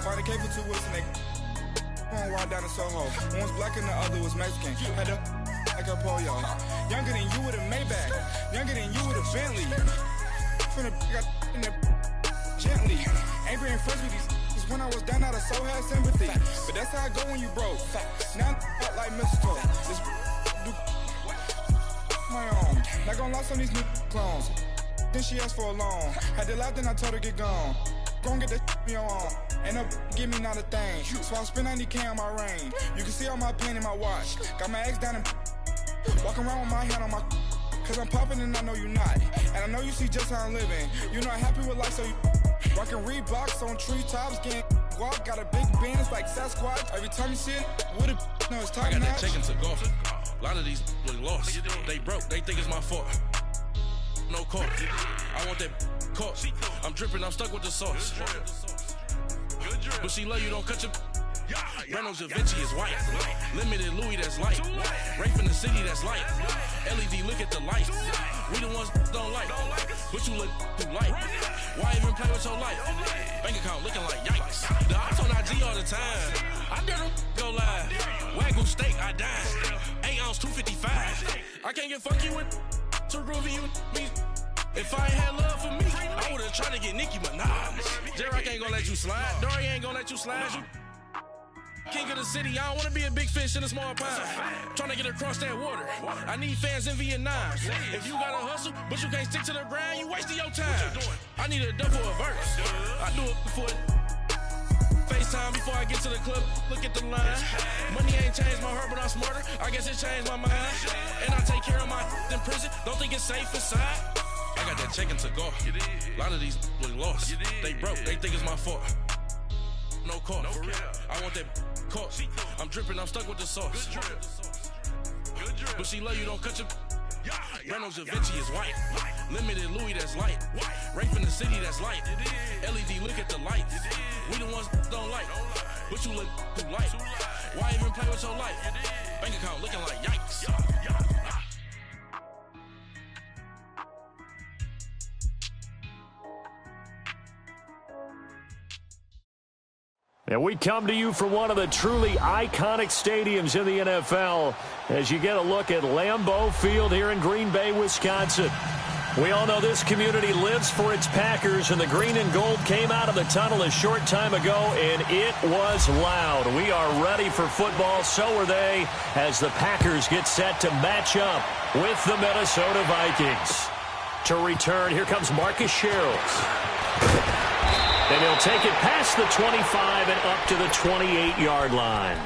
Find a cave for 2 weeks and they going wild down in Soho. One was black and the other was Mexican. Had a like a polio. Younger than you with a Maybach. Younger than you with a Bentley. From the got in the gently. Ain't been friends with these. When I was down out of so had sympathy. But that's how I go when you broke. Now I'm like mistletoe. This do my own. Not gonna lie on these new clones. Then she asked for a loan. Had to laugh, then I told her get gone. Gon' get that me on. Ain't no give me not a thing. So I spend 90K on my ring. You can see all my pain in my watch. Got my ex down and walking around with my hand on my. Cause I'm popping and I know you not. And I know you see just how I'm living. You not happy with life, so you rockin' Reeboks on treetops, getting guap. Got a big Benz like Sasquatch. Every time you see it, with it, no, it's top notch. I got that chicken to golf. A lot of these really lost. They broke, they think it's my fault. No court. I want that court. I'm dripping, I'm stuck with the sauce. But she love you, don't cut your. Reynolds Da Vinci is white. Limited Louis, that's light. Rape in the city, that's light. LED, look at the light. We the ones don't like. But you look too light. Why even play with your life? Bank account looking like yikes. The ops on IG all the time. I dare them go live. Wagyu steak, I dine. 8 ounce, 255. I can't get fuck you with too groovy you me. If I ain't had love for me, I would've tried to get Nicki Minaj. J-Rock ain't gonna let you slide. Dory ain't gonna let you slide. You king of the city, I don't wanna be a big fish in a small pond. Trying to get across that water. I need fans in Vietnam. If you gotta hustle, but you can't stick to the grind, you wasting your time. I need a double a verse. I do it before FaceTime before I get to the club. Look at the line. Money ain't changed my heart, but I'm smarter. I guess it changed my mind. And I take care of my in prison. Don't think it's safe inside. I got that chicken to go. A lot of these really lost. They broke, they think it's my fault. No court. I want that court. I'm dripping, I'm stuck with the sauce. But she love you, don't cut your. Reynolds Da Vinci is white. Limited Louis, that's light. Rape in the city, that's light. LED, look at the lights. We the ones don't like. But you look too light. Why even play with your life? Bank account looking like yikes. And we come to you from one of the truly iconic stadiums in the NFL as you get a look at Lambeau Field here in Green Bay, Wisconsin. We all know this community lives for its Packers, and the green and gold came out of the tunnel a short time ago, and it was loud. We are ready for football, so are they, as the Packers get set to match up with the Minnesota Vikings. To return, here comes Marcus Sherrills. And he'll take it past the 25 and up to the 28-yard line.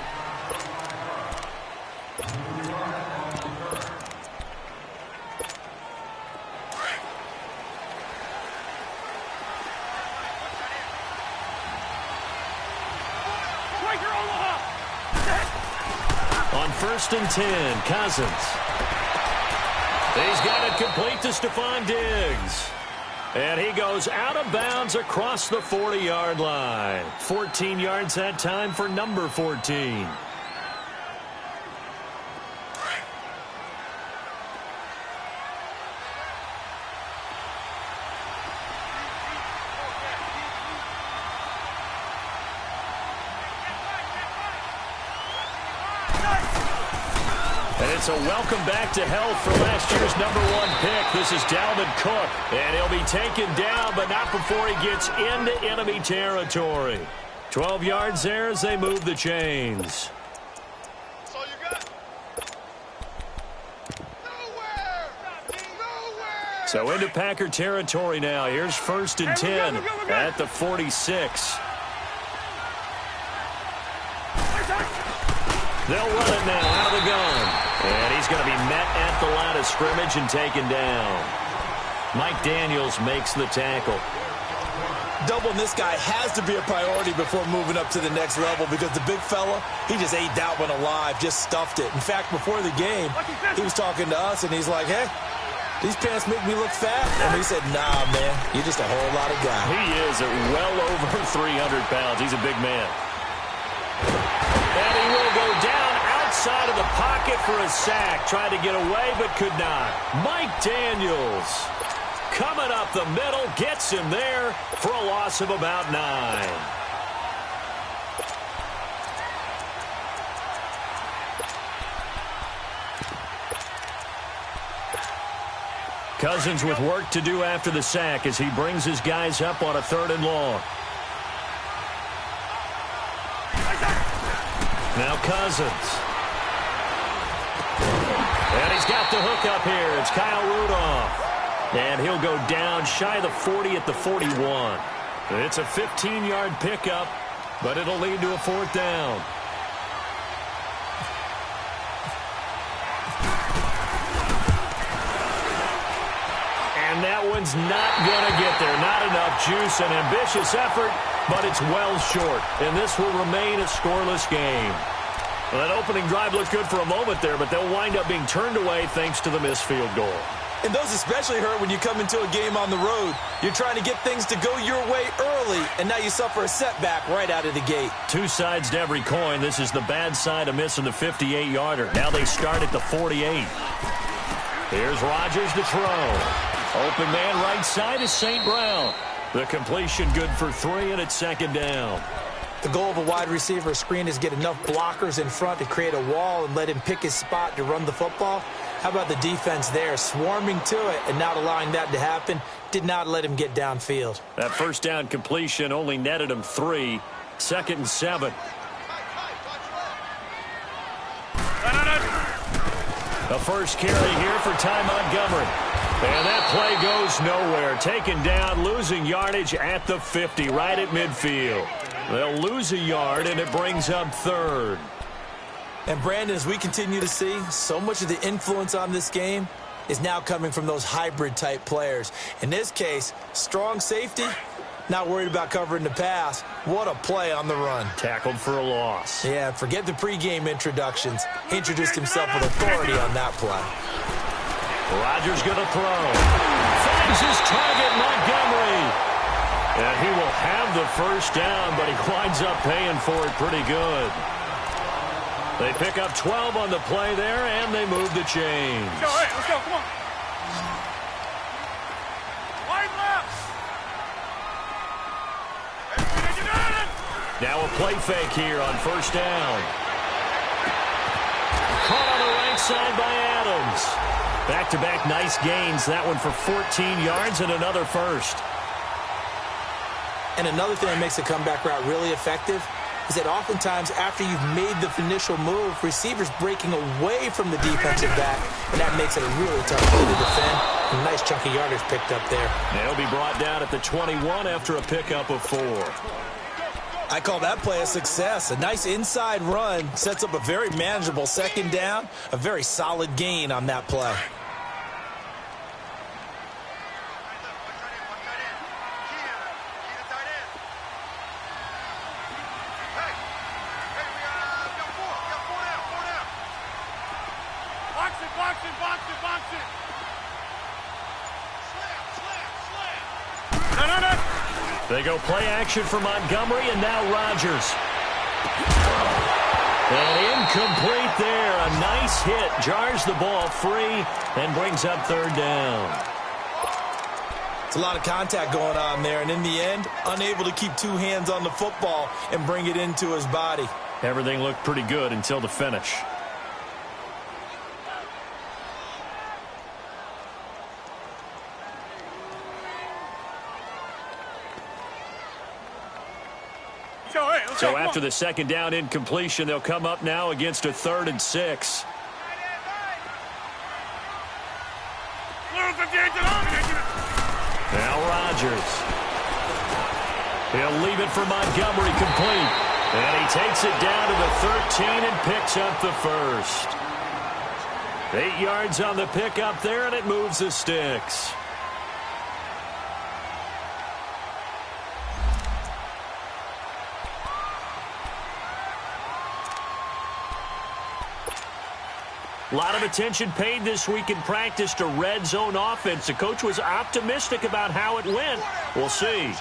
On 1st and 10, Cousins. He's got it complete to Stephon Diggs. And he goes out of bounds across the 40-yard line. 14 yards that time for number 14. It's a welcome back to health for last year's #1 pick. This is Dalvin Cook, and he'll be taken down, but not before he gets into enemy territory. 12 yards there as they move the chains. That's all you got. Nowhere. So into Packer territory now. Here's 1st and 10 at the 46. They'll run it now out of the gun. And he's going to be met at the line of scrimmage and taken down. Mike Daniels makes the tackle. Doubling this guy has to be a priority before moving up to the next level because the big fella, he just ate that one alive, just stuffed it. In fact, before the game, he was talking to us, and he's like, hey, these pants make me look fat. And we said, nah, man, you're just a whole lot of guy. He is at well over 300 pounds. He's a big man. And he will go down outside of the pocket for a sack. Tried to get away, but could not. Mike Daniels coming up the middle, gets him there for a loss of about 9. Cousins with work to do after the sack as he brings his guys up on a 3rd and long. Now Cousins. And he's got the hook up here. It's Kyle Rudolph. And he'll go down shy of the 40 at the 41. It's a 15-yard pickup, but it'll lead to a 4th down. And that one's not going to get there. Not enough juice. An ambitious effort, but it's well short. And this will remain a scoreless game. Well, that opening drive looked good for a moment there, but they'll wind up being turned away thanks to the missed field goal. And those especially hurt when you come into a game on the road. You're trying to get things to go your way early, and now you suffer a setback right out of the gate. Two sides to every coin. This is the bad side of missing the 58-yarder. Now they start at the 48. Here's Rodgers to throw. Open man right side is St. Brown. The completion good for 3, and it's 2nd down. The goal of a wide receiver screen is get enough blockers in front to create a wall and let him pick his spot to run the football. How about the defense there, swarming to it and not allowing that to happen? Did not let him get downfield. That 1st down completion only netted him 3. 2nd and 7. The first carry here for Ty Montgomery. And that play goes nowhere. Taken down, losing yardage at the 50, right at midfield. They'll lose a yard, and it brings up 3rd. And, Brandon, as we continue to see, so much of the influence on this game is now coming from those hybrid-type players. In this case, strong safety, not worried about covering the pass. What a play on the run. Tackled for a loss. Yeah, forget the pregame introductions. He introduced himself with authority on that play. Rodgers going to throw. Finds his target, Montgomery. And he will have the 1st down, but he winds up paying for it pretty good. They pick up 12 on the play there, and they move the chains. Let's go, hey, let's go, come on. Wide left. Now a play fake here on 1st down. Caught on the right side by Adams. Back-to-back nice gains. That one for 14 yards and another 1st. And another thing that makes a comeback route really effective is that oftentimes after you've made the initial move, receivers breaking away from the defensive back, and that makes it a really tough play to defend. A nice chunk of yardage picked up there. And he'll be brought down at the 21 after a pickup of 4. I call that play a success. A nice inside run sets up a very manageable 2nd down, a very solid gain on that play. They go play action for Montgomery, and now Rodgers. And incomplete there. A nice hit. Jars the ball free and brings up 3rd down. It's a lot of contact going on there, and in the end, unable to keep 2 hands on the football and bring it into his body. Everything looked pretty good until the finish. So after the 2nd down incompletion, they'll come up now against a 3rd and 6. Now Rodgers. He'll leave it for Montgomery complete. And he takes it down to the 13 and picks up the 1st. 8 yards on the pickup there, and it moves the sticks. A lot of attention paid this week in practice to red zone offense. The coach was optimistic about how it went. We'll see.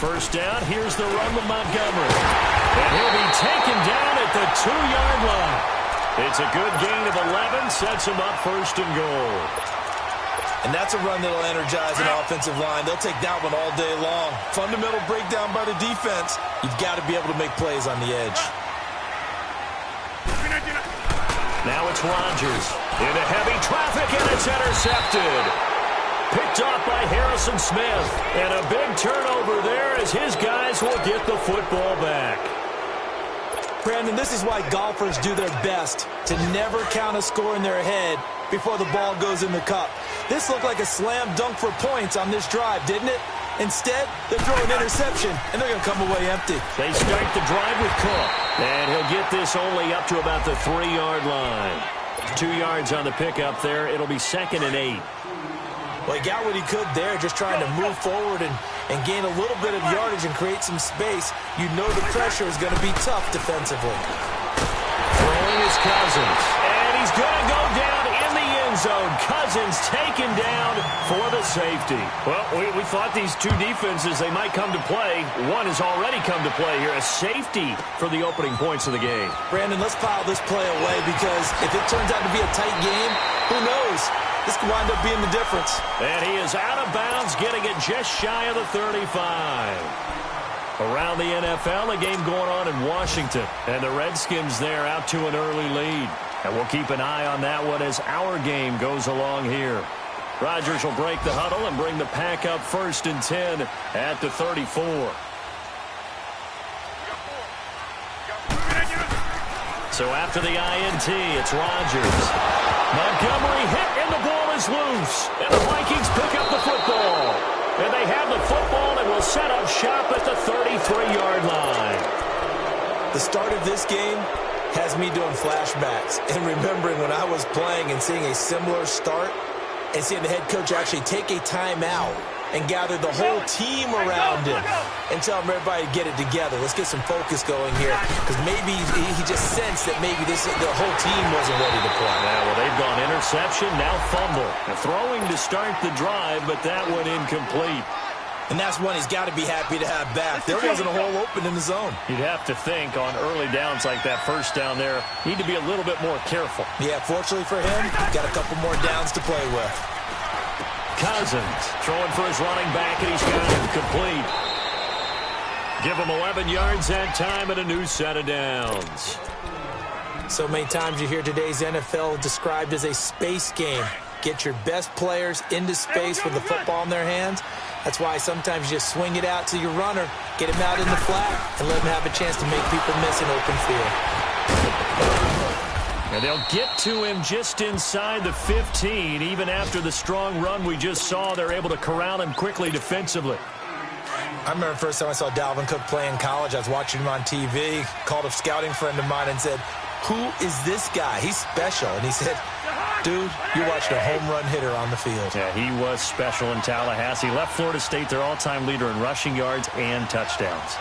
First down, here's the run with Montgomery. And he'll be taken down at the 2-yard line. It's a good gain of 11, sets him up 1st and goal. And that's a run that'll energize an offensive line. They'll take that one all day long. Fundamental breakdown by the defense. You've got to be able to make plays on the edge. Now it's Rodgers. Into heavy traffic, and it's intercepted. Picked off by Harrison Smith. And a big turnover there as his guys will get the football back. Brandon, this is why golfers do their best to never count a score in their head before the ball goes in the cup. This looked like a slam dunk for points on this drive, didn't it? Instead, they throw an interception, and they're going to come away empty. They start the drive with Cook. And he'll get this only up to about the 3-yard line. 2 yards on the pickup there. It'll be 2nd and 8. Well, he got what he could there, just trying to move forward and gain a little bit of yardage and create some space. You know the pressure is going to be tough defensively. Throwing is Cousins. And he's going to go down in the end zone. Cousins taken down for the safety. Well, we thought these two defenses, they might come to play. One has already come to play here. A safety for the opening points of the game. Brandon, let's file this play away because if it turns out to be a tight game, who knows? This could wind up being the difference. And he is out of bounds, getting it just shy of the 35. Around the NFL, a game going on in Washington. And the Redskins there out to an early lead. And we'll keep an eye on that one as our game goes along here. Rodgers will break the huddle and bring the pack up 1st and 10 at the 34. So after the INT, it's Rodgers. Montgomery hit, and the ball is loose. And the Vikings pick up the football. And they have the football and will set up shop at the 33-yard line. The start of this game has me doing flashbacks and remembering when I was playing and seeing a similar start and seeing the head coach actually take a timeout and gather the whole team around him and tell everybody to get it together. Let's get some focus going here because maybe he just sensed that maybe the whole team wasn't ready to play. Yeah, well, they've gone interception, now fumble. They're throwing to start the drive, but that one incomplete. And that's one he's got to be happy to have back. There wasn't a hole open in the zone. You'd have to think on early downs like that first down there, need to be a little bit more careful. Yeah, fortunately for him, got a couple more downs to play with. Cousins throwing for his running back, and he's got him complete. Give him 11 yards that time and a new set of downs. So many times you hear today's NFL described as a space game. Get your best players into space with the football in their hands. That's why sometimes you just swing it out to your runner, get him out in the flat, and let him have a chance to make people miss an open field. And they'll get to him just inside the 15. Even after the strong run we just saw, they're able to corral him quickly defensively. I remember the first time I saw Dalvin Cook play in college. I was watching him on TV, called a scouting friend of mine and said, "Who is this guy? He's special." And he said, "Dude, you're watching a home run hitter on the field." Yeah, he was special in Tallahassee. Left Florida State their all-time leader in rushing yards and touchdowns.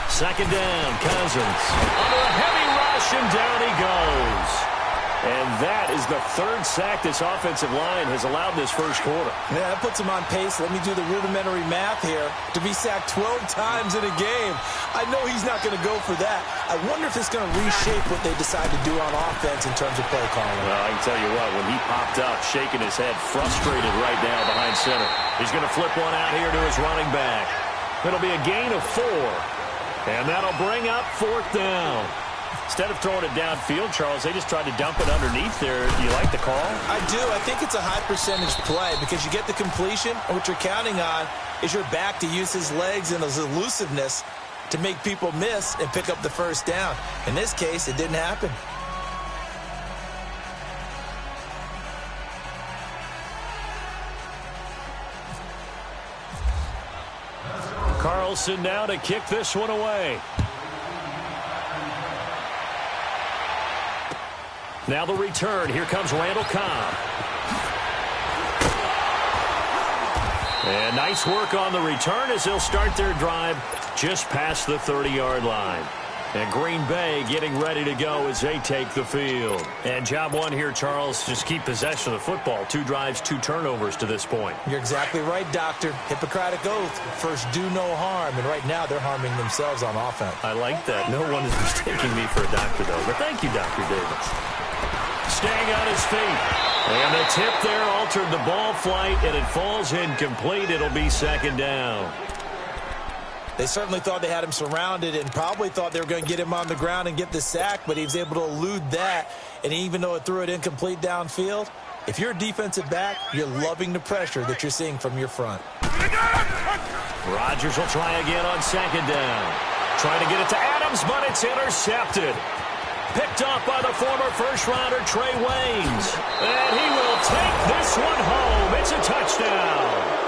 2nd down, Cousins. Under a heavy rush, and down he goes. And that is the 3rd sack this offensive line has allowed this first quarter. Yeah, that puts him on pace. Let me do the rudimentary math here. To be sacked 12 times in a game, I know he's not going to go for that. I wonder if it's going to reshape what they decide to do on offense in terms of play calling. Well, I can tell you what, when he popped up, shaking his head, frustrated right now behind center. He's going to flip one out here to his running back. It'll be a gain of 4. And that'll bring up 4th down. Instead of throwing it downfield, Charles, they just tried to dump it underneath there. Do you like the call? I do. I think it's a high percentage play because you get the completion, and what you're counting on is your back to use his legs and his elusiveness to make people miss and pick up the first down. In this case, it didn't happen. Carlson now to kick this one away. Now the return. Here comes Randall Cobb. And nice work on the return as they'll start their drive just past the 30-yard line. And Green Bay getting ready to go as they take the field. And job one here, Charles, just keep possession of the football. 2 drives, 2 turnovers to this point. You're exactly right, Doctor. Hippocratic oath. First, do no harm. And right now, they're harming themselves on offense. I like that. No one is mistaking me for a doctor, though. But thank you, Dr. Davis. Staying on his feet. And the tip there altered the ball flight, and it falls incomplete. It'll be 2nd down. They certainly thought they had him surrounded and probably thought they were going to get him on the ground and get the sack, but he was able to elude that. And even though it threw it incomplete downfield, if you're a defensive back, you're loving the pressure that you're seeing from your front. Rodgers will try again on second down. Trying to get it to Adams, but it's intercepted. Picked off by the former first-rounder Trey Waynes. And he will take this one home. It's a touchdown.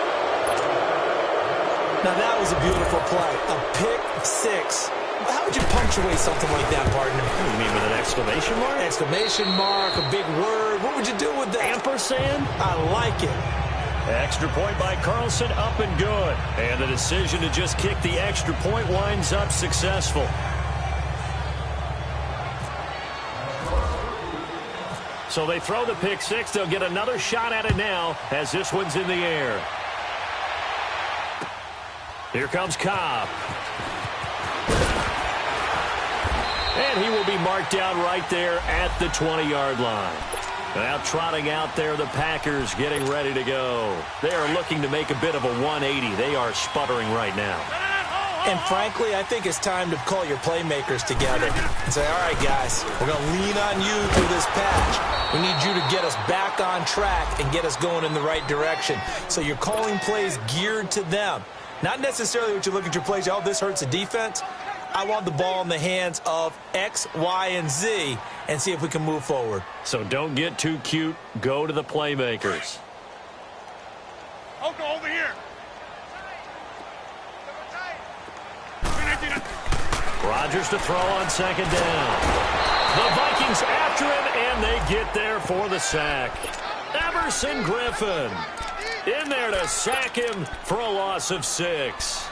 Now, that was a beautiful play. A pick six. How would you punctuate something like that, partner? You mean with an exclamation mark? Exclamation mark, a big word. What would you do with that? Ampersand? I like it. Extra point by Carlson, up and good. And the decision to just kick the extra point winds up successful. So they throw the pick six. They'll get another shot at it now as this one's in the air. Here comes Cobb. And he will be marked down right there at the 20-yard line. Now trotting out there, the Packers getting ready to go. They are looking to make a bit of a 180. They are sputtering right now. And frankly, I think it's time to call your playmakers together and say, all right, guys, we're going to lean on you through this patch. We need you to get us back on track and get us going in the right direction. So you're calling plays geared to them. Not necessarily what you look at your plays, oh, this hurts the defense. I want the ball in the hands of X, Y, and Z and see if we can move forward. So don't get too cute. Go to the playmakers. I'll go over here. Rodgers to throw on second down. The Vikings after him, and they get there for the sack. Everson Griffin in there to sack him for a loss of 6.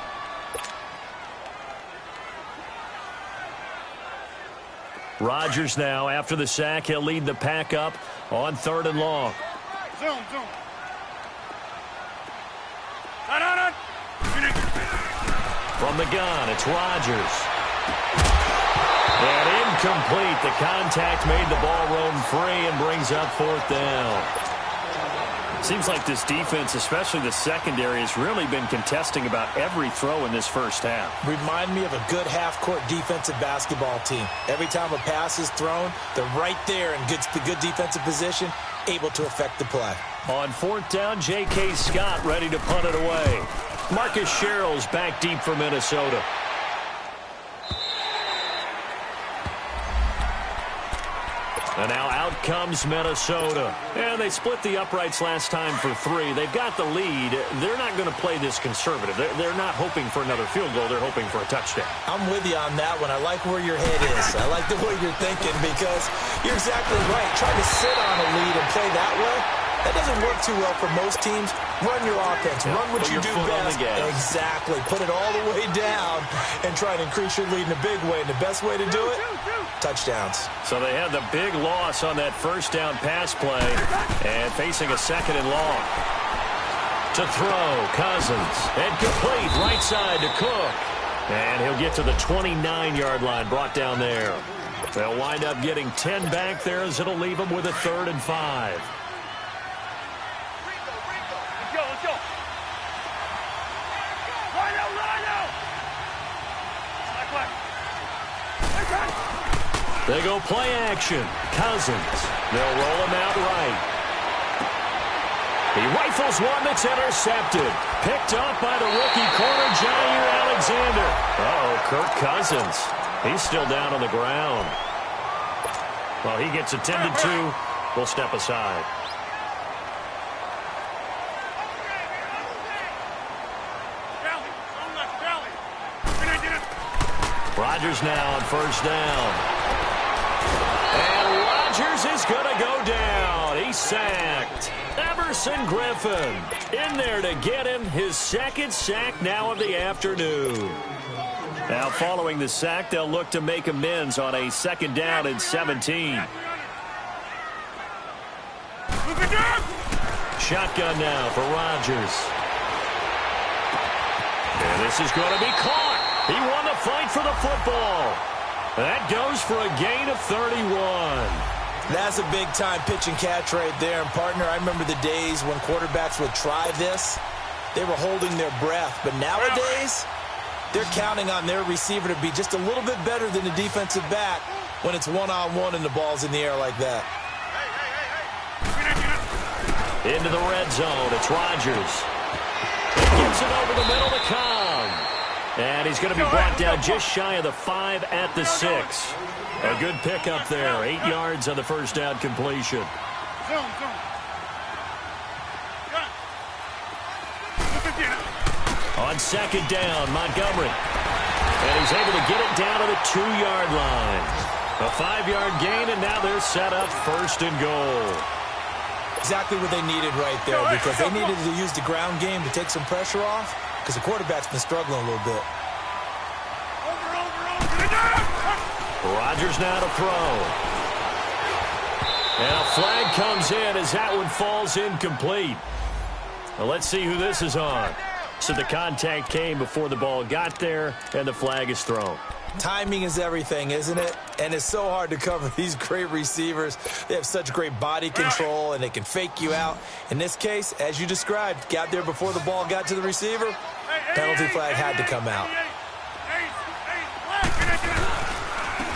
Rodgers now, after the sack, he'll lead the pack up on 3rd and long. Zoom. Run. From the gun, it's Rodgers. And incomplete. The contact made the ball roam free and brings up 4th down. Seems like this defense, especially the secondary, has really been contesting about every throw in this first half. Remind me of a good half-court defensive basketball team. Every time a pass is thrown, they're right there in good defensive position, able to affect the play. On 4th down, J.K. Scott ready to punt it away. Marcus Sherrill's back deep for Minnesota. And now out comes Minnesota. And they split the uprights last time for 3. They've got the lead. They're not going to play this conservative. They're not hoping for another field goal. They're hoping for a touchdown. I'm with you on that one. I like where your head is. I like the way you're thinking because you're exactly right. Trying to sit on a lead and play that way, that doesn't work too well for most teams. Run your offense. Run what you do best. Exactly. Put it all the way down and try to increase your lead in a big way. And the best way to do it, touchdowns. So they had the big loss on that first down pass play and facing a 2nd and long. To throw, Cousins. And complete right side to Cook. And he'll get to the 29-yard line, brought down there. They'll wind up getting 10 back there as it'll leave them with a 3rd and 5. Let's go. They go play action. Cousins. They'll roll him out right. He rifles one that's intercepted. Picked up by the rookie corner, Jair Alexander. Kirk Cousins. He's still down on the ground. Well, he gets attended to. We'll step aside. Rodgers now on 1st down. And Rodgers is going to go down. He's sacked. Everson Griffin in there to get him his 2nd sack now of the afternoon. Now following the sack, they'll look to make amends on a 2nd down and 17. Shotgun now for Rodgers. And this is going to be caught. He won the fight for the football. That goes for a gain of 31. That's a big-time pitch and catch right there. And, partner, I remember the days when quarterbacks would try this. They were holding their breath. But nowadays, they're counting on their receiver to be just a little bit better than the defensive back when it's one-on-one and the ball's in the air like that. Into the red zone. It's Rodgers. He gets it over the middle to Cobb. And he's going to be brought down just shy of the 5 at the 6. A good pickup there. 8 yards on the first down completion. On second down, Montgomery. And he's able to get it down to the 2-yard line. A 5-yard gain, and now they're set up first and goal. Exactly what they needed right there, because they needed to use the ground game to take some pressure off, because the quarterback's been struggling a little bit. Rodgers now to throw. And a flag comes in as that one falls incomplete. Well, let's see who this is on. So the contact came before the ball got there, and the flag is thrown. Timing is everything, isn't it? And it's so hard to cover these great receivers. They have such great body control, and they can fake you out. In this case, as you described, got there before the ball got to the receiver. Penalty flag had to come out.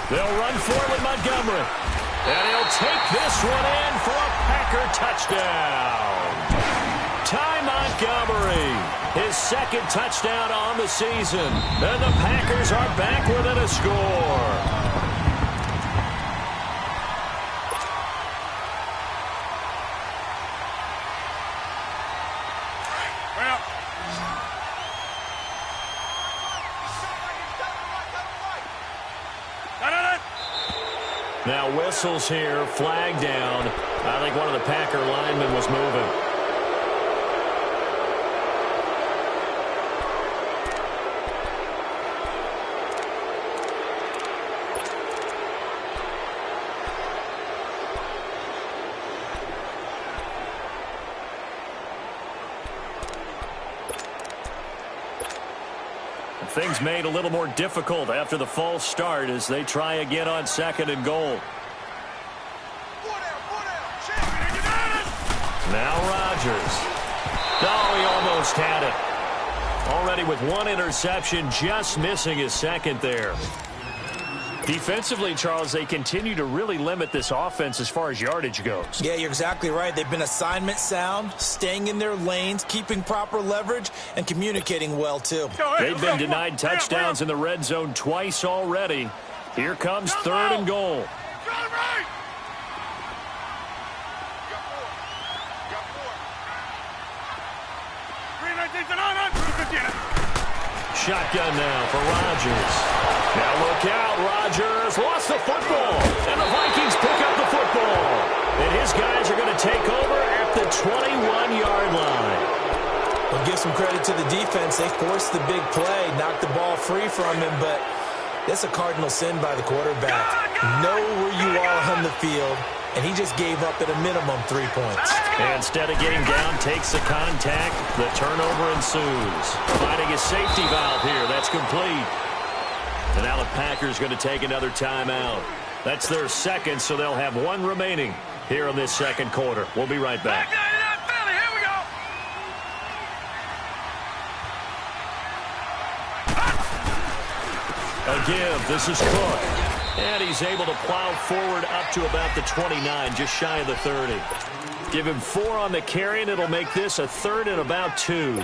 They'll run forward with Montgomery. And he'll take this one in for a Packer touchdown. Ty Montgomery, his second touchdown on the season. And the Packers are back within a score. Now whistles here, flag down. I think one of the Packer linemen was moving. Things made a little more difficult after the false start as they try again on second and goal. Now Rodgers. Oh, he almost had it. Already with one interception, just missing his second there. Defensively, Charles, they continue to really limit this offense as far as yardage goes. Yeah, you're exactly right. They've been assignment sound, staying in their lanes, keeping proper leverage, and communicating well, too. They've been denied touchdowns in the red zone twice already. Here comes third and goal. Shotgun now for Rodgers. Now look out, Rodgers lost the football, and the Vikings pick up the football. And his guys are going to take over at the 21-yard line. Well, give some credit to the defense. They forced the big play, knocked the ball free from him, but that's a cardinal sin by the quarterback. Know where you are on the field, and he just gave up at a minimum 3 points. And instead of getting down, takes the contact. The turnover ensues. Finding a safety valve here. That's complete. And now the Packers going to take another timeout. That's their second, so they'll have one remaining here in this second quarter. We'll be right back. A give. This is Cook. And he's able to plow forward up to about the 29, just shy of the 30. Give him 4 on the carry, and it'll make this a third and about 2.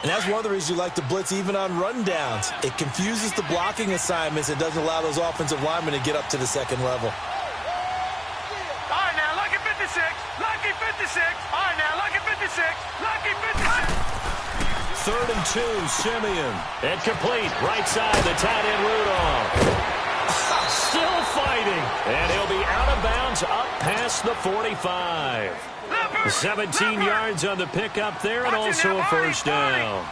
And that's one of the reasons you like to blitz even on rundowns. It confuses the blocking assignments and doesn't allow those offensive linemen to get up to the second level. All right, now, lucky 56. Lucky 56. All right, now, lucky 56. Lucky 56. Third and 2, Simeon. And complete. Right side, the tight end, Rudolph. Still fighting. And he'll be out of bounds up past the 45. 17 yards on the pickup there, and also a first down.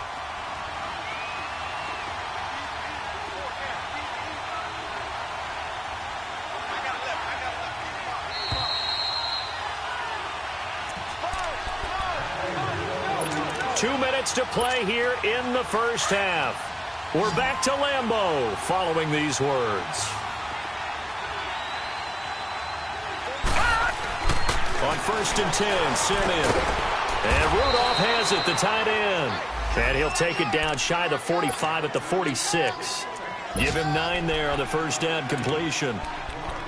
Two minutes to play here in the first half. We're back to Lambeau following these words. On 1st and 10, Simeon. And Rudolph has it, the tight end. And he'll take it down shy of the 45 at the 46. Give him 9 there on the first down completion.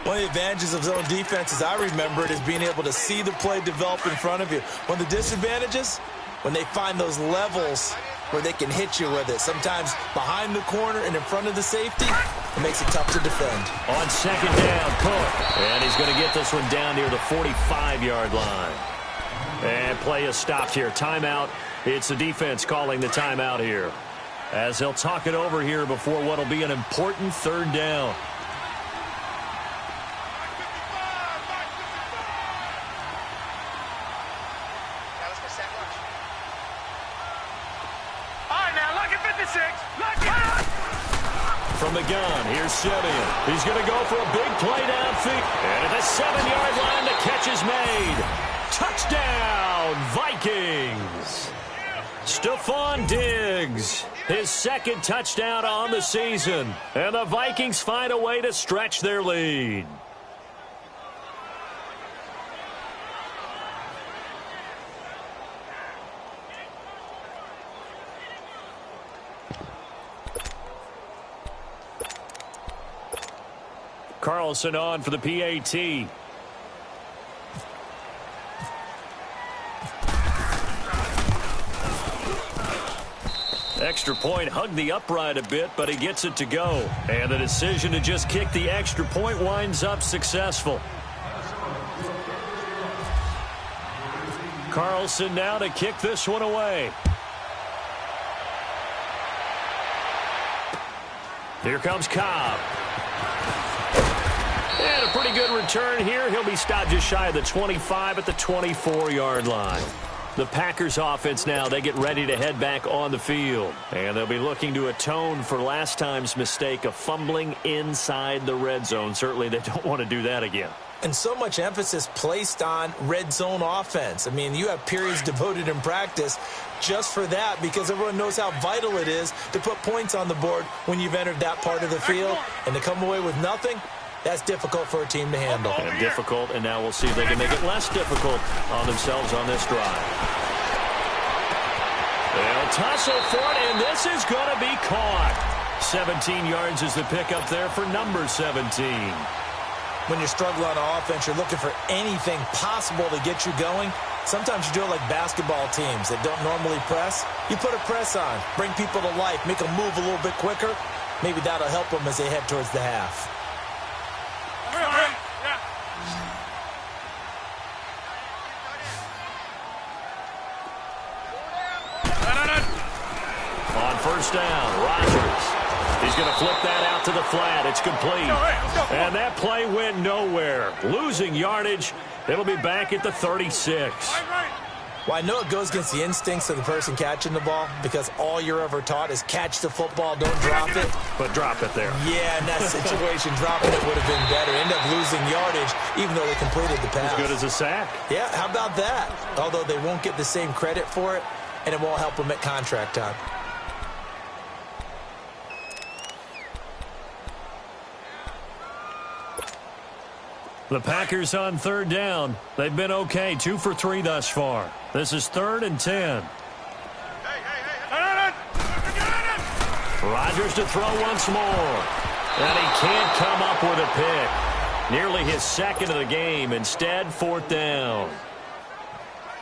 One of the advantages of zone defense, as I remember it, is being able to see the play develop in front of you. One of the disadvantages, when they find those levels where they can hit you with it. Sometimes behind the corner and in front of the safety, it makes it tough to defend. On second down, Cook. And he's going to get this one down near the 45-yard line. And play is stopped here. Timeout. It's the defense calling the timeout here, as they'll talk it over here before what will be an important third down. From the gun, here's Simeon. He's going to go for a big play downfield. And at the 7-yard line, the catch is made. Touchdown, Vikings. Stephon Diggs, his second touchdown on the season. And the Vikings find a way to stretch their lead. Carlson on for the PAT. Extra point hugged the upright a bit, but he gets it to go. And the decision to just kick the extra point winds up successful. Carlson now to kick this one away. Here comes Cobb. And a pretty good return here. He'll be stopped just shy of the 25 at the 24-yard line. The Packers offense now, they get ready to head back on the field. And they'll be looking to atone for last time's mistake of fumbling inside the red zone. Certainly they don't want to do that again. And so much emphasis placed on red zone offense. I mean, you have periods devoted in practice just for that, because everyone knows how vital it is to put points on the board when you've entered that part of the field. And to come away with nothing, that's difficult for a team to handle. And difficult, and now we'll see if they can make it less difficult on themselves on this drive. They'll tussle for it, and this is going to be caught. 17 yards is the pickup there for number 17. When you're struggling on offense, you're looking for anything possible to get you going. Sometimes you do it like basketball teams that don't normally press. You put a press on, bring people to life, make them move a little bit quicker. Maybe that'll help them as they head towards the half. On first down, Rodgers. He's going to flip that out to the flat. It's complete. And that play went nowhere. Losing yardage. It'll be back at the 36. Well, I know it goes against the instincts of the person catching the ball, because all you're ever taught is catch the football, don't drop it. But drop it there. Yeah, in that situation, dropping it would have been better. End up losing yardage, even though they completed the pass. As good as a sack. Yeah, how about that? Although they won't get the same credit for it, and it won't help them at contract time. The Packers on third down. They've been okay, 2 for 3 thus far. This is 3rd and 10. Rodgers to throw once more. And he can't come up with a pick. Nearly his second of the game. Instead, 4th down.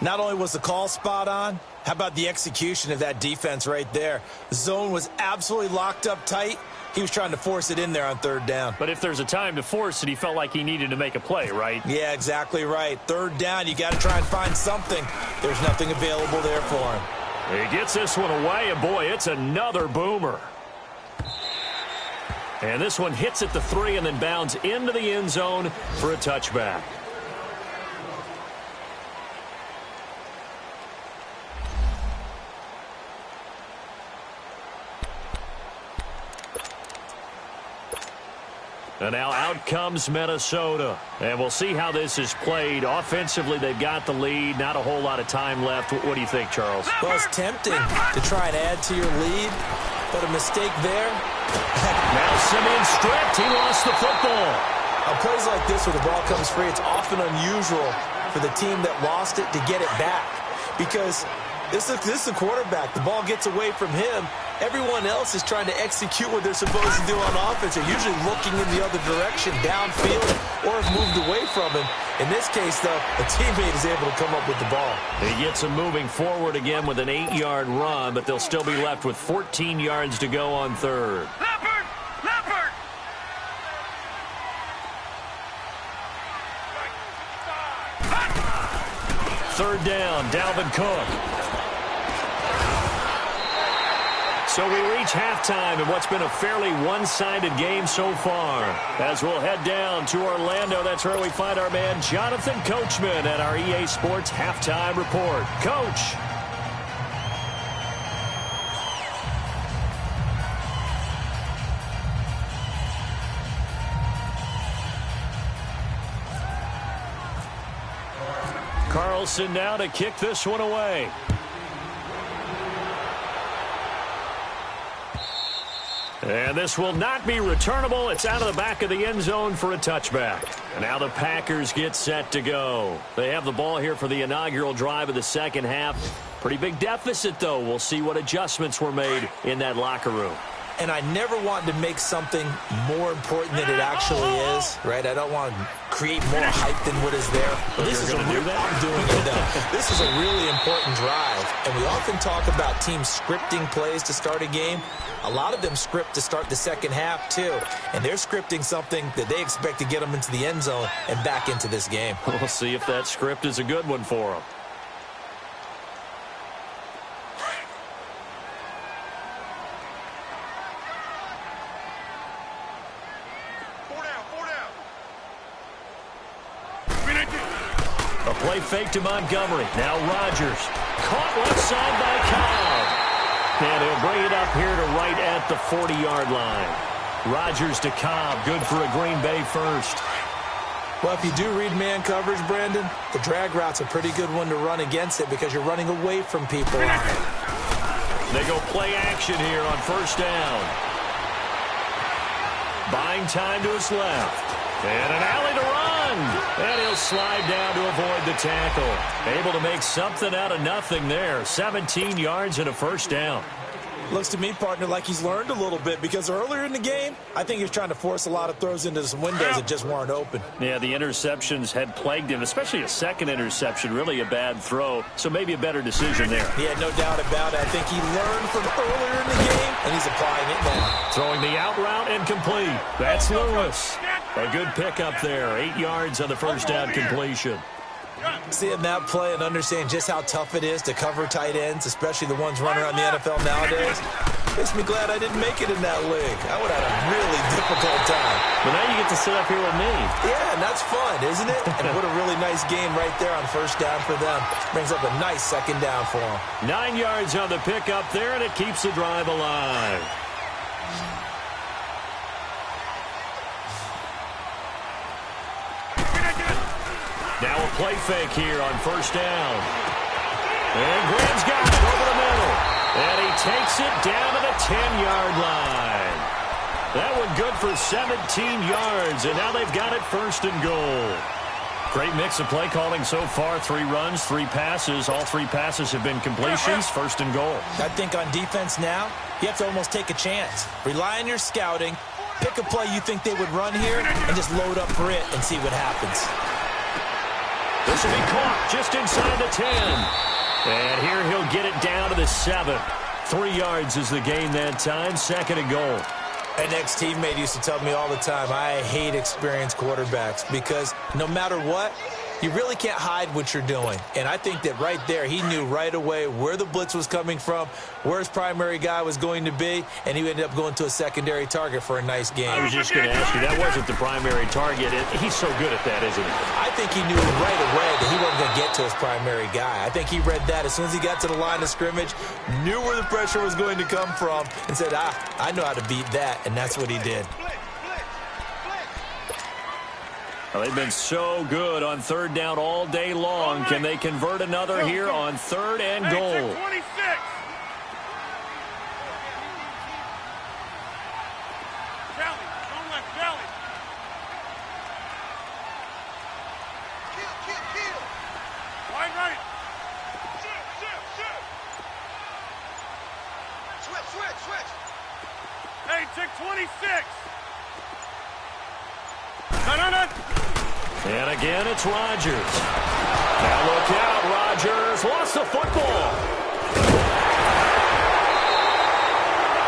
Not only was the call spot on, how about the execution of that defense right there? The zone was absolutely locked up tight. He was trying to force it in there on 3rd down. But if there's a time to force it, he felt like he needed to make a play, right? Yeah, exactly right. 3rd down, you got to try and find something. There's nothing available there for him. He gets this one away, and boy, it's another boomer. And this one hits at the 3 and then bounds into the end zone for a touchback. And now out comes Minnesota. And we'll see how this is played. Offensively, they've got the lead. Not a whole lot of time left. What do you think, Charles? Well, it's tempting to try and add to your lead, but a mistake there. Now Simeon stripped. He lost the football. On plays like this where the ball comes free, it's often unusual for the team that lost it to get it back, because This is the quarterback. The ball gets away from him. Everyone else is trying to execute what they're supposed to do on offense. They're usually looking in the other direction, downfield, or have moved away from him. In this case, though, a teammate is able to come up with the ball. He gets him moving forward again with an 8-yard run, but they'll still be left with 14 yards to go on third. Leopard! Leopard! Third down, Dalvin Cook. So we reach halftime in what's been a fairly one-sided game so far. As we'll head down to Orlando, that's where we find our man Jonathan Coachman at our EA Sports Halftime Report. Coach. Carlson now to kick this one away. And this will not be returnable. It's out of the back of the end zone for a touchback. And now the Packers get set to go. They have the ball here for the inaugural drive of the second half. Pretty big deficit, though. We'll see what adjustments were made in that locker room. And I never want to make something more important than it actually is, right? I don't want to create more hype than what is there. But this is I'm doing it though. This is a really important drive, and we often talk about teams scripting plays to start a game. A lot of them script to start the second half too, and they're scripting something that they expect to get them into the end zone and back into this game. We'll see if that script is a good one for them. A play fake to Montgomery. Now Rodgers. Caught left side by Cobb. And he'll bring it up here to right at the 40-yard line. Rodgers to Cobb. Good for a Green Bay first. Well, if you do read man coverage, Brandon, the drag route's a pretty good one to run against it because you're running away from people on it. They go play action here on first down. Buying time to his left. And an alley to run. And he'll slide down to avoid the tackle. Able to make something out of nothing there. 17 yards and a first down. Looks to me, partner, like he's learned a little bit because earlier in the game, I think he was trying to force a lot of throws into some windows that just weren't open. Yeah, the interceptions had plagued him, especially a second interception, really a bad throw. So maybe a better decision there. Yeah, no doubt about it. I think he learned from earlier in the game, and he's applying it now. Throwing the out route incomplete. That's Lewis. A good pickup there. 8 yards on the first down completion. Seeing that play and understand just how tough it is to cover tight ends, especially the ones running around the NFL nowadays, makes me glad I didn't make it in that league. I would have had a really difficult time. But now you get to sit up here with me. Yeah, and that's fun, isn't it? And what a really nice game right there on first down for them. Brings up a nice second down for them. 9 yards on the pickup there, and it keeps the drive alive. Now a play fake here on first down. And Graham's got it over the middle. And he takes it down to the 10-yard line. That one good for 17 yards, and now they've got it first and goal. Great mix of play calling so far. 3 runs, 3 passes. All 3 passes have been completions, first and goal. I think on defense now, you have to almost take a chance. Rely on your scouting. Pick a play you think they would run here, and just load up for it and see what happens. This will be caught just inside the 10. And here he'll get it down to the 7. 3 yards is the gain that time. Second and goal. An ex-teammate used to tell me all the time, I hate experienced quarterbacks because no matter what, you really can't hide what you're doing. And I think that right there, he knew right away where the blitz was coming from, where his primary guy was going to be, and he ended up going to a secondary target for a nice game. I was just going to ask you, that wasn't the primary target. He's so good at that, isn't he? I think he knew right away that he wasn't going to get to his primary guy. I think he read that as soon as he got to the line of scrimmage, knew where the pressure was going to come from, and said, I know how to beat that, and that's what he did. Well, they've been so good on third down all day long. Can they convert another here on third and goal? 26. Valley, don't let Valley. Kill. Wide right. Shift. check 26. No. And again, it's Rodgers. Now look out, Rodgers lost the football.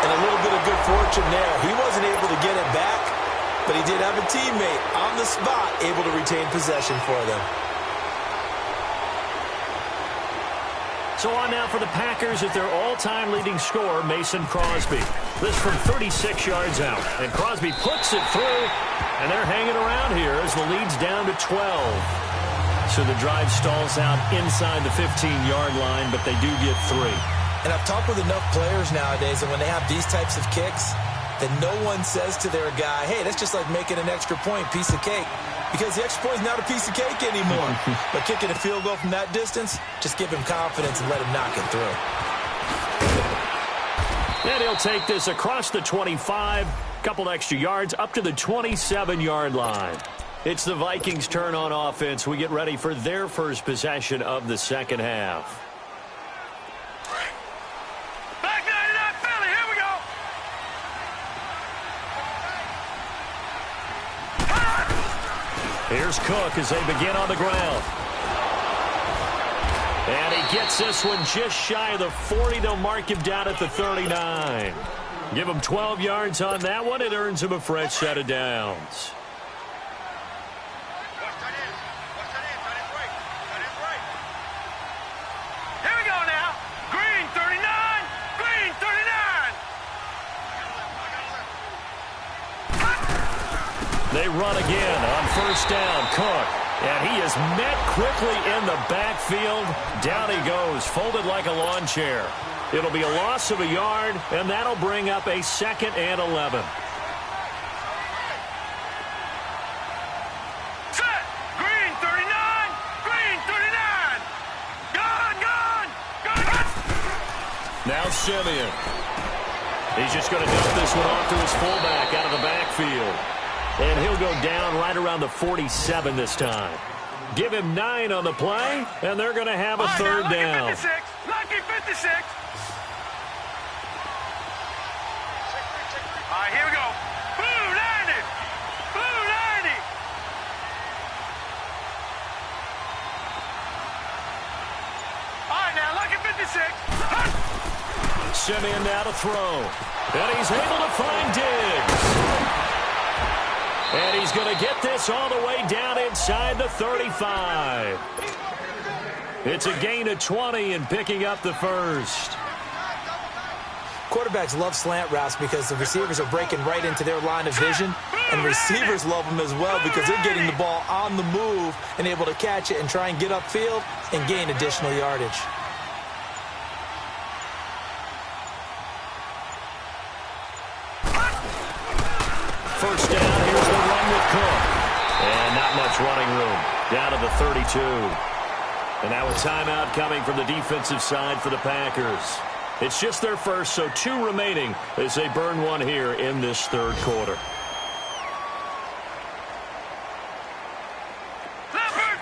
And a little bit of good fortune there. He wasn't able to get it back, but he did have a teammate on the spot able to retain possession for them. So on now for the Packers at their all-time leading scorer, Mason Crosby. This from 36 yards out. And Crosby puts it through, and they're hanging around here as the lead's down to 12. So the drive stalls out inside the 15-yard line, but they do get 3. And I've talked with enough players nowadays that when they have these types of kicks, that no one says to their guy, hey, that's just like making an extra point, piece of cake. Because the extra point is not a piece of cake anymore. But kicking a field goal from that distance, just give him confidence and let him knock it through. And he'll take this across the 25, couple extra yards, up to the 27-yard line. It's the Vikings' turn on offense. We get ready for their first possession of the second half. Back 99 Philly, here we go. Here's Cook as they begin on the ground. And he gets this one just shy of the 40. They'll mark him down at the 39. Give him 12 yards on that one. It earns him a fresh set of downs. Here we go now. Green 39. Green 39. They run again on first down. Cook. And he is met quickly in the backfield. Down he goes, folded like a lawn chair. It'll be a loss of a yard, and that'll bring up a 2nd and 11. Set. Green 39. Green 39. Gone. Now Simeon. He's just going to dump this one off to his fullback out of the backfield. And he'll go down right around the 47 this time. Give him 9 on the play, and they're going to have a third down. Lucky 56. All right, here we go. Blue 90. Blue 90. All right, now, lucky 56. Simeon now to throw. And he's able to find Diggs. And he's going to get this all the way down inside the 35. It's a gain of 20 and picking up the first. Quarterbacks love slant routes because the receivers are breaking right into their line of vision. And receivers love them as well because they're getting the ball on the move and able to catch it and try and get upfield and gain additional yardage. First down, here's the run with Cook. And not much running room. Down to the 32. And now a timeout coming from the defensive side for the Packers. It's just their first, so 2 remaining as they burn one here in this third quarter. Leopard!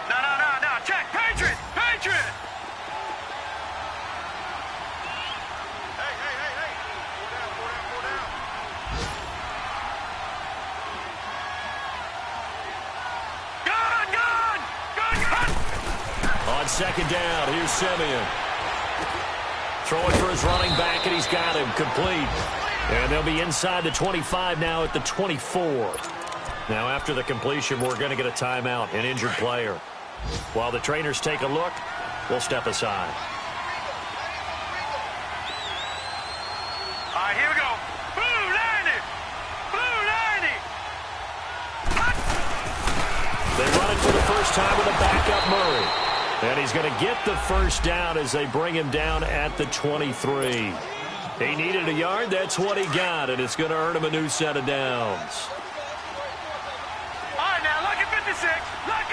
No, check. Patriot! Hey. Four down. Gone! On second down, here's Simeon. Throwing for his running back, and he's got him complete. And they'll be inside the 25 now at the 24. Now after the completion, we're going to get a timeout, an injured player. While the trainers take a look, we'll step aside. All right, here we go. Blue 90. They run it for the first time with a backup Murray. And he's going to get the first down as they bring him down at the 23. He needed a yard. That's what he got, and it's going to earn him a new set of downs. All right, now, lucky 56. All right,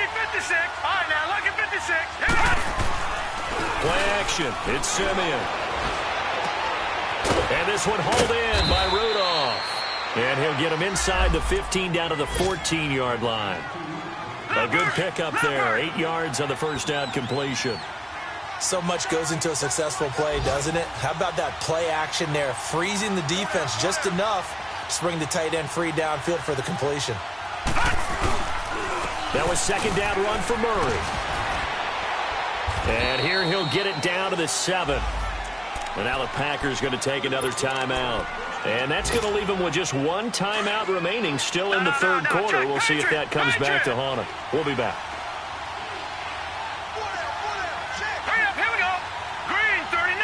now, lucky 56. Here we go. Play action. It's Simeon. And this one hauled in by Rudolph. And he'll get him inside the 15 down to the 14-yard line. A good pickup there. 8 yards on the first down completion. So much goes into a successful play, doesn't it? How about that play action there, freezing the defense just enough to bring the tight end free downfield for the completion. That was second down run for Murray. And here he'll get it down to the 7. And now the Packers going to take another timeout. And that's going to leave them with just one timeout remaining still in the third quarter. We'll see if that comes back to haunt them. We'll be back. Hurry up, here we go. Green 39,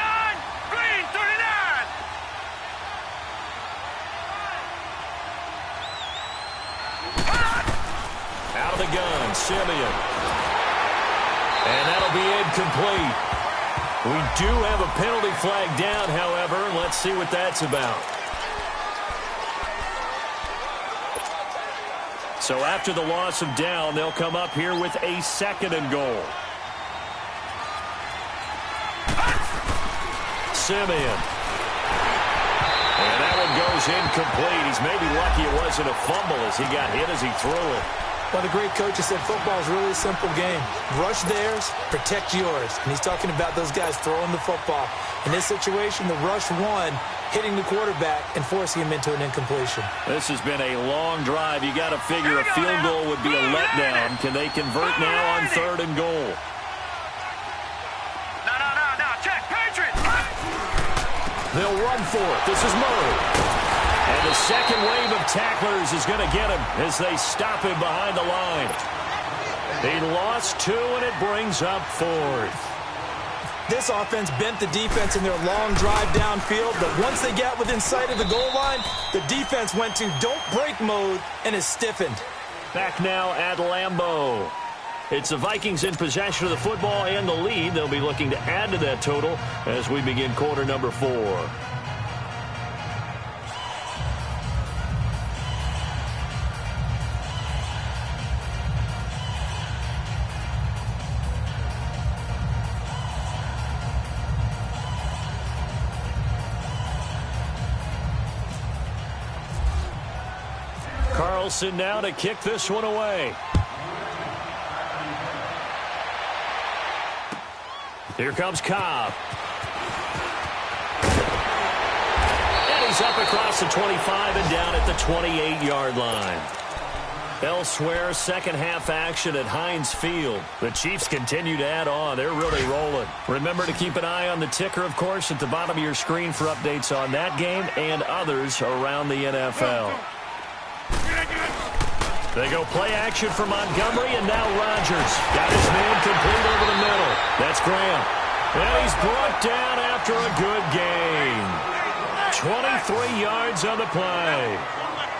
green 39. Out of the gun, Simeon. And that'll be incomplete. We do have a penalty flag down, however. Let's see what that's about. So after the loss of down, they'll come up here with a 2nd and goal. Simeon. And that one goes incomplete. He's maybe lucky it wasn't a fumble as he got hit as he threw it. Well, the great coach has said football is really a simple game. Rush theirs, protect yours. And he's talking about those guys throwing the football. In this situation, the rush won, hitting the quarterback and forcing him into an incompletion. This has been a long drive. You got to figure a field goal would be a letdown. Can they convert now on 3rd and goal? No, check, Patriots. They'll run for it. This is Murray. And the second wave of tacklers is going to get him as they stop him behind the line. He lost 2, and it brings up 4th. This offense bent the defense in their long drive downfield, but once they got within sight of the goal line, the defense went to don't break mode and is stiffened. Back now at Lambeau. It's the Vikings in possession of the football and the lead. They'll be looking to add to that total as we begin quarter number 4. Carlson now to kick this one away. Here comes Cobb. And he's up across the 25 and down at the 28-yard line. Elsewhere, second half action at Heinz Field. The Chiefs continue to add on. They're really rolling. Remember to keep an eye on the ticker, of course, at the bottom of your screen for updates on that game and others around the NFL. They go play action for Montgomery, and now Rodgers. Got his man complete over the middle. That's Graham. And he's brought down after a good gain. 23 yards on the play.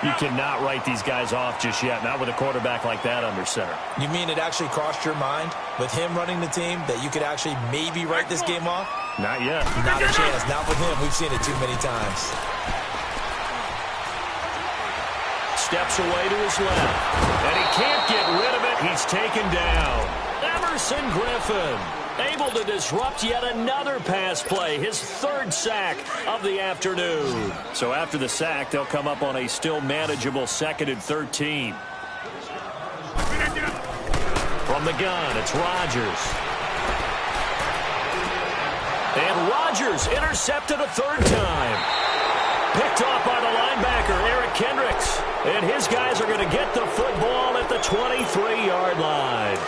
You cannot write these guys off just yet, not with a quarterback like that under center. You mean it actually crossed your mind with him running the team that you could actually maybe write this game off? Not yet. Not a chance. Not with him. We've seen it too many times. Steps away to his left. And he can't get rid of it. He's taken down. Emerson Griffin able to disrupt yet another pass play. His 3rd sack of the afternoon. So after the sack, they'll come up on a still manageable 2nd and 13. From the gun, it's Rodgers. And Rodgers intercepted a 3rd time. Picked off by the linebacker, Eric Kendricks. And his guys are going to get the football at the 23-yard line.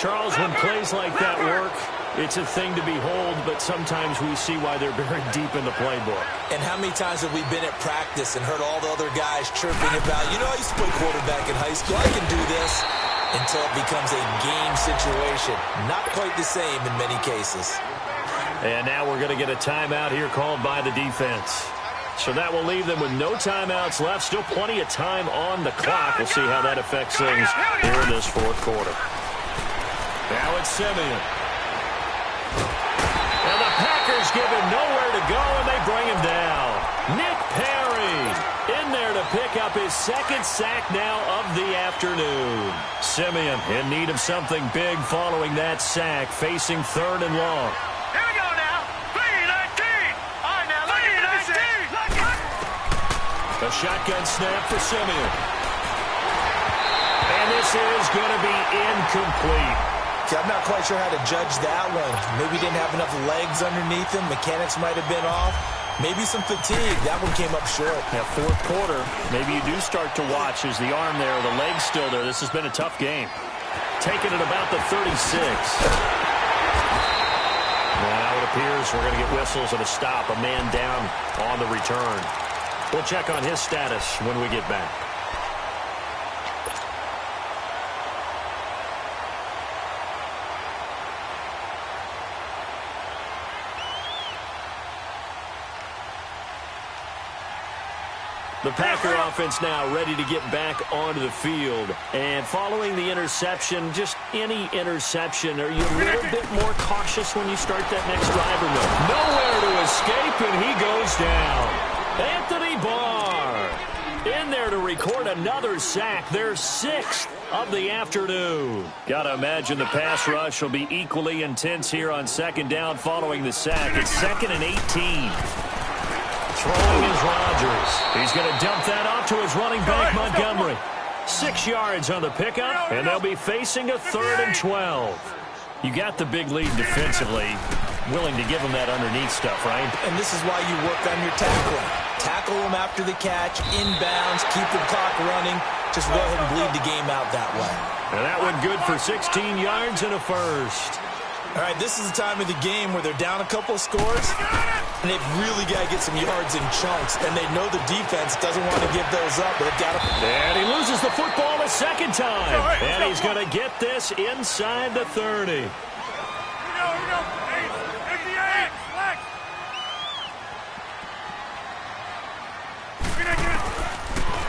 Charles, when plays like that work, it's a thing to behold, but sometimes we see why they're very deep in the playbook. And how many times have we been at practice and heard all the other guys chirping about, you know, I used to play quarterback in high school, I can do this, until it becomes a game situation. Not quite the same in many cases. And now we're going to get a timeout here called by the defense. So that will leave them with no timeouts left. Still plenty of time on the clock. We'll see how that affects things here in this 4th quarter. Now it's Simeon. And the Packers give him nowhere to go, and they bring him down. Nick Perry in there to pick up his 2nd sack now of the afternoon. Simeon in need of something big following that sack, facing 3rd and long. Here we go now. 3-19. All right, now, look at 19. A shotgun snap for Simeon. And this is going to be incomplete. I'm not quite sure how to judge that one. Maybe he didn't have enough legs underneath him. Mechanics might have been off. Maybe some fatigue. That one came up short. Yeah, fourth quarter, maybe you do start to watch as the arm there, the leg's still there. This has been a tough game. Taking it about the 36. Now it appears we're going to get whistles and a stop. A man down on the return. We'll check on his status when we get back. The Packer offense now ready to get back onto the field. And following the interception, just any interception, are you a little bit more cautious when you start that next drive or no? Nowhere to escape, and he goes down. Anthony Barr in there to record another sack. Their 6th of the afternoon. Got to imagine the pass rush will be equally intense here on second down following the sack. It's 2nd and 18. Throwing is Rodgers. He's going to dump that off to his running back, Montgomery. 6 yards on the pickup, and they'll be facing a 3rd and 12. You got the big lead defensively. Willing to give him that underneath stuff, right? And this is why you work on your tackling. Tackle him after the catch, inbounds, keep the clock running. Just go ahead and bleed the game out that way. And that one good for 16 yards and a first. All right, this is the time of the game where they're down a couple of scores, and they've really got to get some yards in chunks, and they know the defense doesn't want to give those up, but they've got to... And he loses the football a second time, and he's going to get this inside the 30. Here we go. Take the X.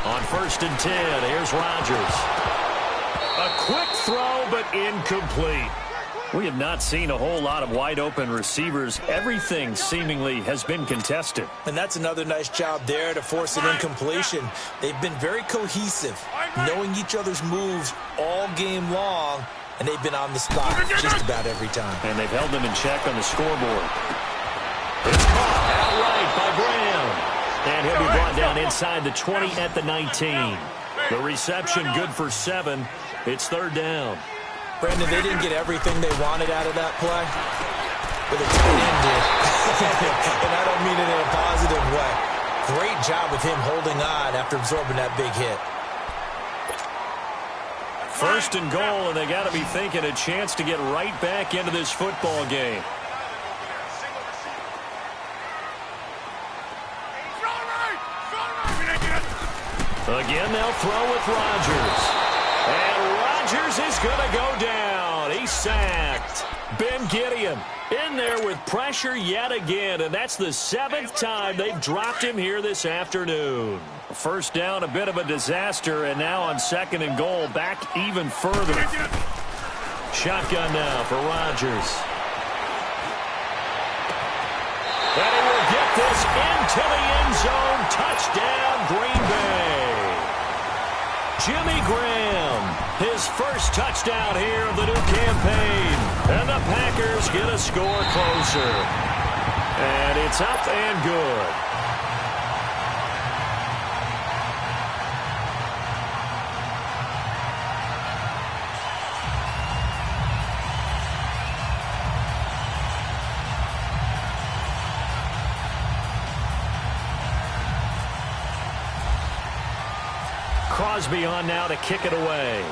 On 1st and 10, here's Rodgers. A quick throw, but incomplete. We have not seen a whole lot of wide-open receivers. Everything seemingly has been contested. And that's another nice job there to force an incompletion. They've been very cohesive, knowing each other's moves all game long, and they've been on the spot just about every time. And they've held them in check on the scoreboard. It's caught outright by Graham. And he'll be brought down inside the 20 at the 19. The reception good for 7. It's 3rd down. Brandon, they didn't get everything they wanted out of that play, but the tight end did. And I don't mean it in a positive way. Great job with him holding on after absorbing that big hit. 1st and goal, and they got to be thinking a chance to get right back into this football game. Again, they'll throw with Rodgers. And Rodgers is going to go down. He's sacked. Ben Gideon in there with pressure yet again, and that's the 7th time they've dropped him here this afternoon. 1st down, a bit of a disaster, and now on 2nd and goal, back even further. Shotgun now for Rodgers. And he will get this into the end zone. Touchdown, Green Bay. Jimmy Graham, his first touchdown here of the new campaign. And the Packers get a score closer. And it's up and good. Crosby on now to kick it away.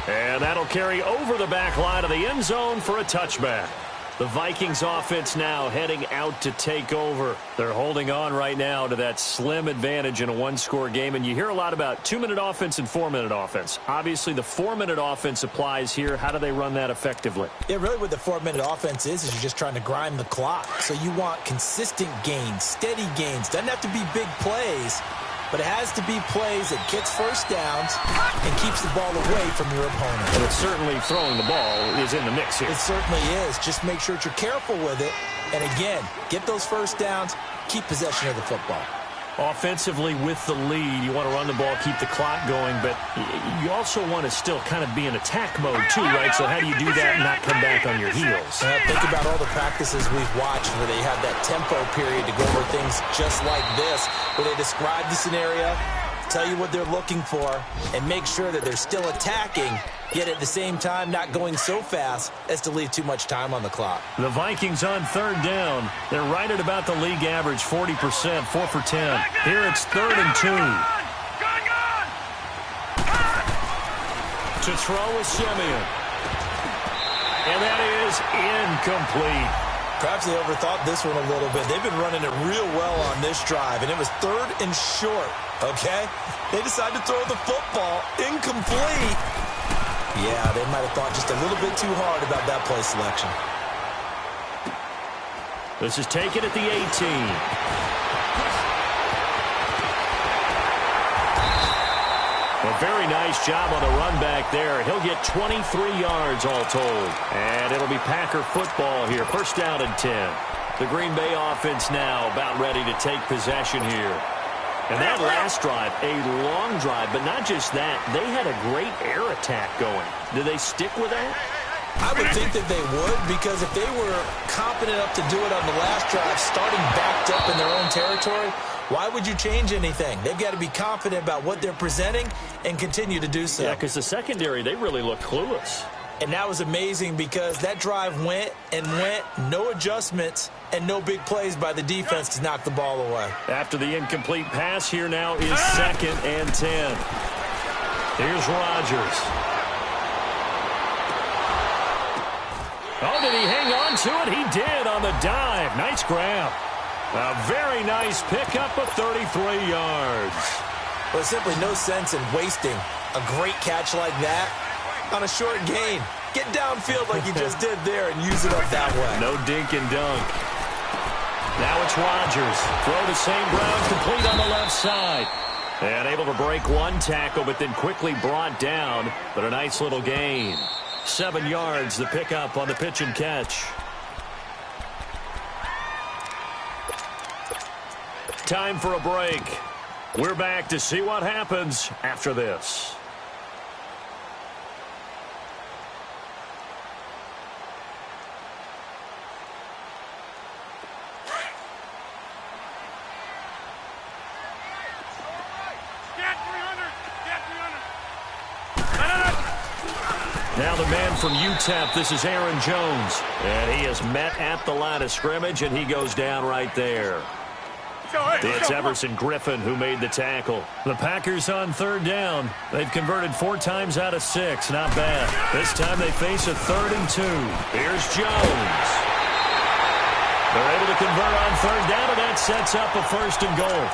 And that'll carry over the back line of the end zone for a touchback. The Vikings offense now heading out to take over. They're holding on right now to that slim advantage in a one-score game. And you hear a lot about 2-minute offense and 4-minute offense. Obviously, the 4-minute offense applies here. How do they run that effectively? Yeah, really what the 4-minute offense is you're just trying to grind the clock. So you want consistent gains, steady gains. Doesn't have to be big plays, but it has to be plays that gets first downs and keeps the ball away from your opponent. And it's certainly throwing the ball is in the mix here. It certainly is. Just make sure that you're careful with it. And again, get those first downs, keep possession of the football. Offensively with the lead, you want to run the ball, keep the clock going, but you also want to still kind of be in attack mode too, right? So how do you do that and not come back on your heels? Think about all the practices we've watched where they have that tempo period to go over things just like this, where they describe the scenario, tell you what they're looking for, and make sure that they're still attacking, yet at the same time not going so fast as to leave too much time on the clock. The Vikings on third down. They're right at about the league average, 40%, 4 for 10. Here it's 3rd and 2. To throw is Simeon. And that is incomplete. Perhaps they overthought this one a little bit. They've been running it real well on this drive, and it was 3rd and short, okay? They decided to throw the football incomplete. Yeah, they might have thought just a little bit too hard about that play selection. This is taken at the 18. A very nice job on the run back there. He'll get 23 yards all told. And it'll be Packer football here. 1st down and 10. The Green Bay offense now about ready to take possession here. And that last drive, a long drive, but not just that. They had a great air attack going. Do they stick with that? I would think that they would, because if they were confident enough to do it on the last drive, starting backed up in their own territory, why would you change anything? They've got to be confident about what they're presenting and continue to do so. Yeah, because the secondary, they really look clueless. And that was amazing because that drive went and went, no adjustments, and no big plays by the defense to knock the ball away. After the incomplete pass, here now is 2nd and 10. Here's Rodgers. Oh, did he hang on to it? He did on the dive. Nice grab. A very nice pickup of 33 yards. Well, simply no sense in wasting a great catch like that on a short gain. Get downfield like you just did there and use it up that way. No dink and dunk. Now it's Rodgers. Throw the same ground, complete on the left side. And able to break one tackle, but then quickly brought down. But a nice little gain. 7 yards, the pickup on the pitch and catch. Time for a break. We're back to see what happens after this. Now the man from UTEP, this is Aaron Jones. And he is met at the line of scrimmage, and he goes down right there. It's Everson Griffin who made the tackle. The Packers on third down. They've converted 4 times out of 6. Not bad. This time they face a 3rd and 2. Here's Jones. They're able to convert on third down, and that sets up a 1st and goal.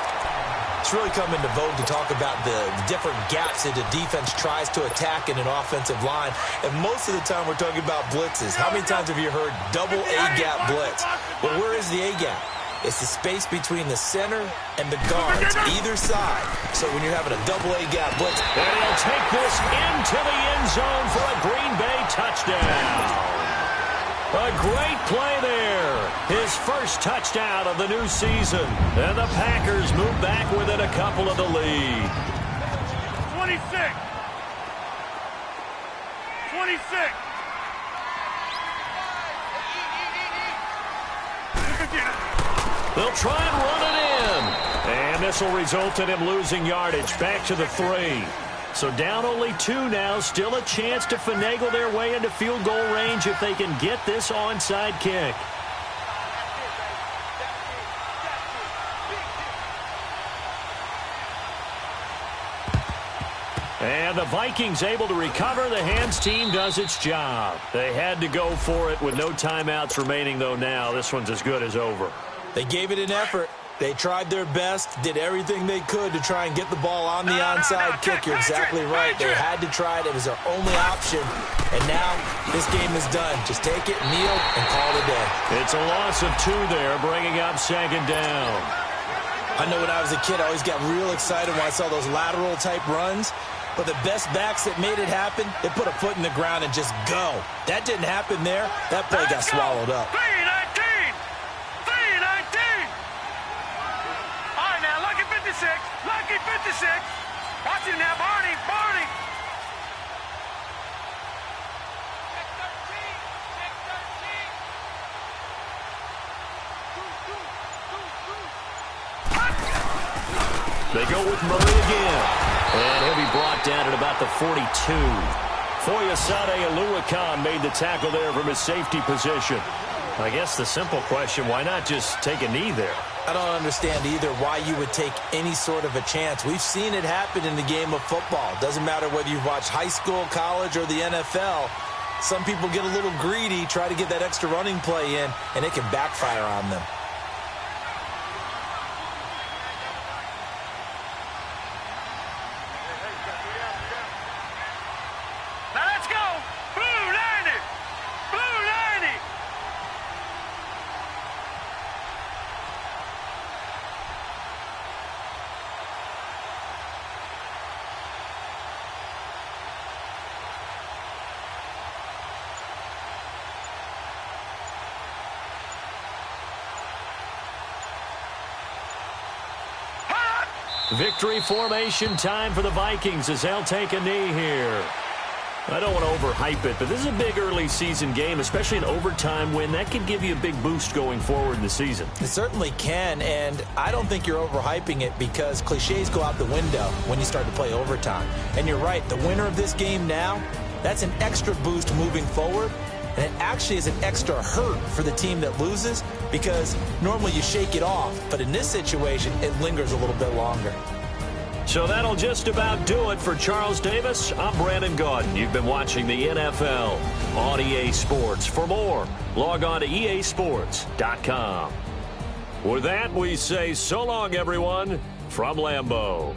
It's really come into vogue to talk about the different gaps that the defense tries to attack in an offensive line. And most of the time we're talking about blitzes. How many times have you heard double A-gap blitz? Well, where is the A-gap? It's the space between the center and the guards, either side. So when you're having a double A-gap blitz. And he'll take this into the end zone for a Green Bay touchdown. A great play there. His first touchdown of the new season. And the Packers move back within a couple of the lead. 26. 26. They'll try and run it in. And this will result in him losing yardage back to the 3. So down only 2 now. Still a chance to finagle their way into field goal range if they can get this onside kick. And the Vikings able to recover. The hands team does its job. They had to go for it with no timeouts remaining, though now. This one's as good as over. They gave it an effort. They tried their best, did everything they could to try and get the ball on the onside kick. You're exactly right. They had to try it. It was their only option. And now this game is done. Just take it, kneel, and call it a day. It's a loss of 2 there, bringing up 2nd down. I know when I was a kid, I always got real excited when I saw those lateral-type runs. But the best backs that made it happen, they put a foot in the ground and just go. That didn't happen there. That play got swallowed up. 3-19. 3-19. All right, now, lucky 56. Lucky 56. Watch him now, Barney. Barney. They go with Murray again. And he'll be brought down at about the 42. Foyesade Oluwakan made the tackle there from his safety position. I guess the simple question, why not just take a knee there? I don't understand either why you would take any sort of a chance. We've seen it happen in the game of football. Doesn't matter whether you've watched high school, college, or the NFL. Some people get a little greedy, try to get that extra running play in, and it can backfire on them. Now let's go! Blue 90! Blue 90! Victory formation time for the Vikings as they'll take a knee here. I don't want to overhype it, but this is a big early season game, especially an overtime win. That could give you a big boost going forward in the season. It certainly can, and I don't think you're overhyping it because cliches go out the window when you start to play overtime. And you're right, the winner of this game now, that's an extra boost moving forward, and it actually is an extra hurt for the team that loses because normally you shake it off, but in this situation, it lingers a little bit longer. So that'll just about do it for Charles Davis. I'm Brandon Gaudin. You've been watching the NFL on EA Sports. For more, log on to easports.com. With that, we say so long, everyone, from Lambeau.